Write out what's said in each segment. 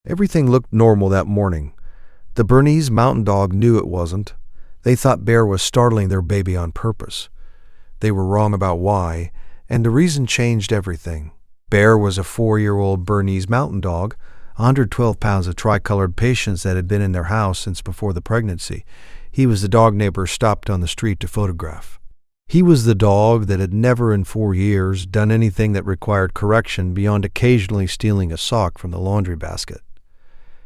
Everything looked normal that morning. The Bernese Mountain Dog knew it wasn't. They thought Bear was startling their baby on purpose. They were wrong about why, and the reason changed everything. Bear was a 4-year-old Bernese Mountain Dog, 112 pounds of tricolored patience that had been in their house since before the pregnancy. He was the dog neighbors stopped on the street to photograph. He was the dog that had never in 4 years done anything that required correction beyond occasionally stealing a sock from the laundry basket.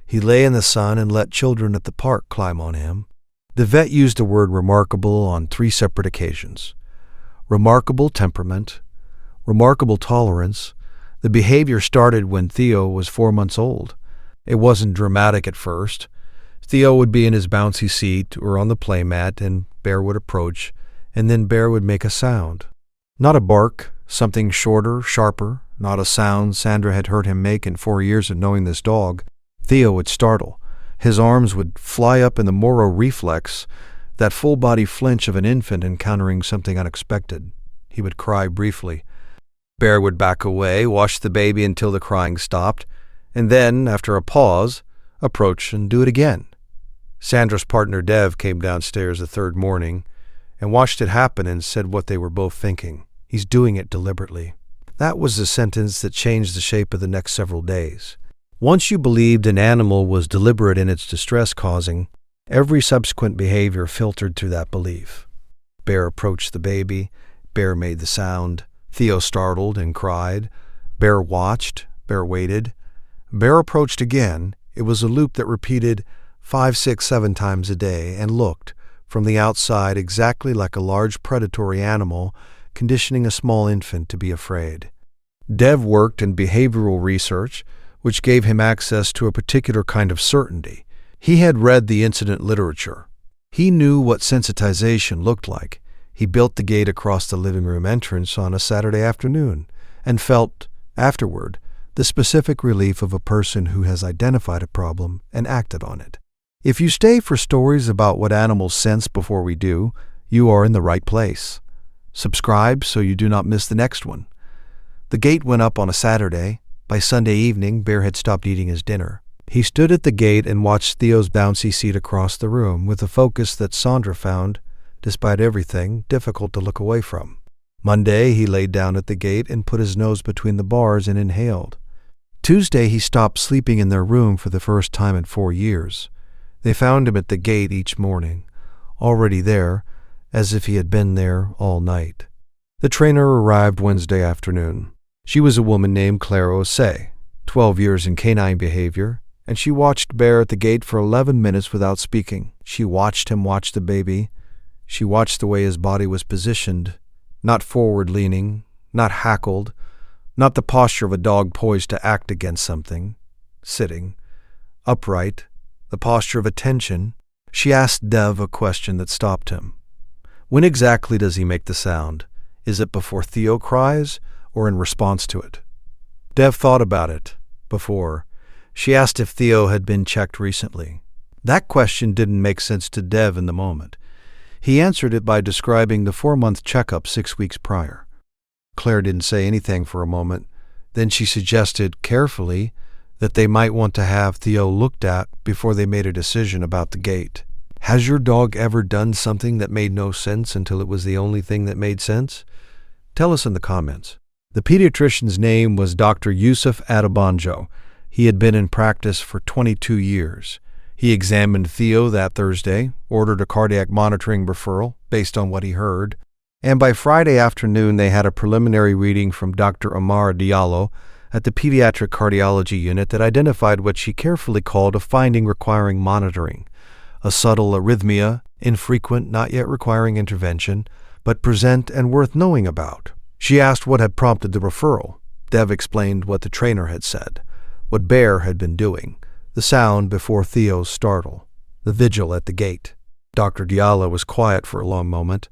He lay in the sun and let children at the park climb on him. The vet used the word remarkable on 3 separate occasions. Remarkable temperament, remarkable tolerance. The behavior started when Theo was 4 months old. It wasn't dramatic at first. Theo would be in his bouncy seat or on the playmat, and Bear would approach, and then Bear would make a sound. Not a bark, something shorter, sharper, not a sound Sandra had heard him make in 4 years of knowing this dog. Theo would startle. His arms would fly up in the Moro reflex, that full-body flinch of an infant encountering something unexpected. He would cry briefly. Bear would back away, wash the baby until the crying stopped, and then, after a pause, approach and do it again. Sandra's partner Dev came downstairs the third morning and watched it happen and said what they were both thinking. He's doing it deliberately. That was the sentence that changed the shape of the next several days. Once you believed an animal was deliberate in its distress-causing, every subsequent behavior filtered through that belief. Bear approached the baby. Bear made the sound. Theo startled and cried. Bear watched. Bear waited. Bear approached again. It was a loop that repeated 5, 6, 7 times a day and looked, from the outside, exactly like a large predatory animal conditioning a small infant to be afraid. Dev worked in behavioral research, which gave him access to a particular kind of certainty. He had read the incident literature. He knew what sensitization looked like. He built the gate across the living room entrance on a Saturday afternoon and felt, afterward, the specific relief of a person who has identified a problem and acted on it. If you stay for stories about what animals sense before we do, you are in the right place. Subscribe so you do not miss the next one. The gate went up on a Saturday. By Sunday evening, Bear had stopped eating his dinner. He stood at the gate and watched Theo's bouncy seat across the room with a focus that Sandra found, despite everything, difficult to look away from. Monday, he laid down at the gate and put his nose between the bars and inhaled. Tuesday, he stopped sleeping in their room for the first time in 4 years. They found him at the gate each morning, already there, as if he had been there all night. The trainer arrived Wednesday afternoon. She was a woman named Claire Osei, 12 years in canine behavior, and she watched Bear at the gate for 11 minutes without speaking. She watched him watch the baby. She watched the way his body was positioned, not forward-leaning, not hackled, not the posture of a dog poised to act against something, sitting, upright, the posture of attention. She asked Dev a question that stopped him. When exactly does he make the sound? Is it before Theo cries or in response to it? Dev thought about it. Before. She asked if Theo had been checked recently. That question didn't make sense to Dev in the moment. He answered it by describing the 4-month checkup 6 weeks prior. Claire didn't say anything for a moment. Then she suggested, carefully, that they might want to have Theo looked at before they made a decision about the gate. Has your dog ever done something that made no sense until it was the only thing that made sense? Tell us in the comments. The pediatrician's name was Dr. Yusuf Adebanjo. He had been in practice for 22 years. He examined Theo that Thursday, ordered a cardiac monitoring referral based on what he heard, and by Friday afternoon they had a preliminary reading from Dr. Amar Diallo at the pediatric cardiology unit that identified what she carefully called a finding requiring monitoring, a subtle arrhythmia, infrequent, not yet requiring intervention, but present and worth knowing about. She asked what had prompted the referral. Dev explained what the trainer had said, what Bear had been doing, the sound before Theo's startle, the vigil at the gate. Dr. Diallo was quiet for a long moment.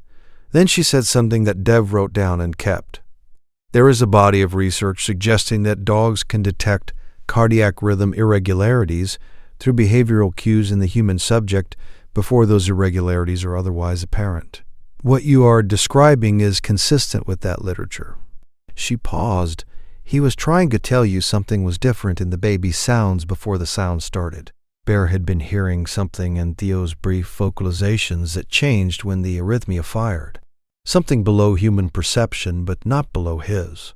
Then she said something that Dev wrote down and kept. There is a body of research suggesting that dogs can detect cardiac rhythm irregularities through behavioral cues in the human subject before those irregularities are otherwise apparent. What you are describing is consistent with that literature. She paused. He was trying to tell you something was different in the baby's sounds before the sound started. Bear had been hearing something in Theo's brief vocalizations that changed when the arrhythmia fired. Something below human perception, but not below his.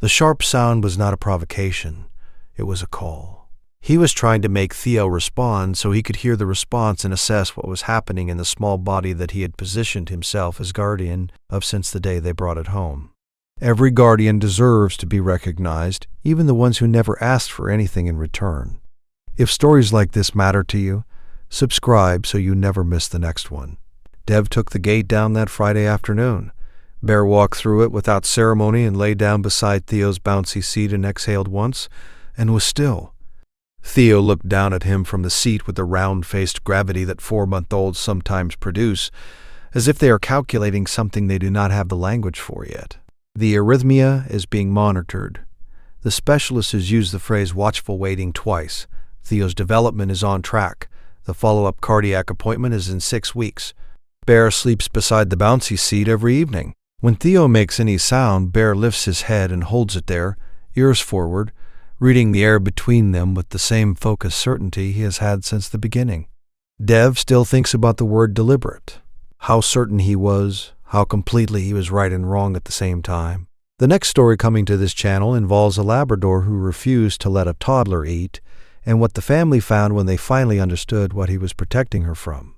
The sharp sound was not a provocation. It was a call. He was trying to make Theo respond so he could hear the response and assess what was happening in the small body that he had positioned himself as guardian of since the day they brought it home. Every guardian deserves to be recognized, even the ones who never asked for anything in return. If stories like this matter to you, subscribe so you never miss the next one. Dev took the gate down that Friday afternoon. Bear walked through it without ceremony and lay down beside Theo's bouncy seat and exhaled once, and was still. Theo looked down at him from the seat with the round-faced gravity that 4-month-olds sometimes produce, as if they are calculating something they do not have the language for yet. The arrhythmia is being monitored. The specialist has used the phrase watchful waiting twice. Theo's development is on track. The follow-up cardiac appointment is in 6 weeks. Bear sleeps beside the bouncy seat every evening. When Theo makes any sound, Bear lifts his head and holds it there, ears forward, reading the air between them with the same focused certainty he has had since the beginning. Dev still thinks about the word deliberate. How certain he was, how completely he was right and wrong at the same time. The next story coming to this channel involves a Labrador who refused to let a toddler eat, and what the family found when they finally understood what he was protecting her from.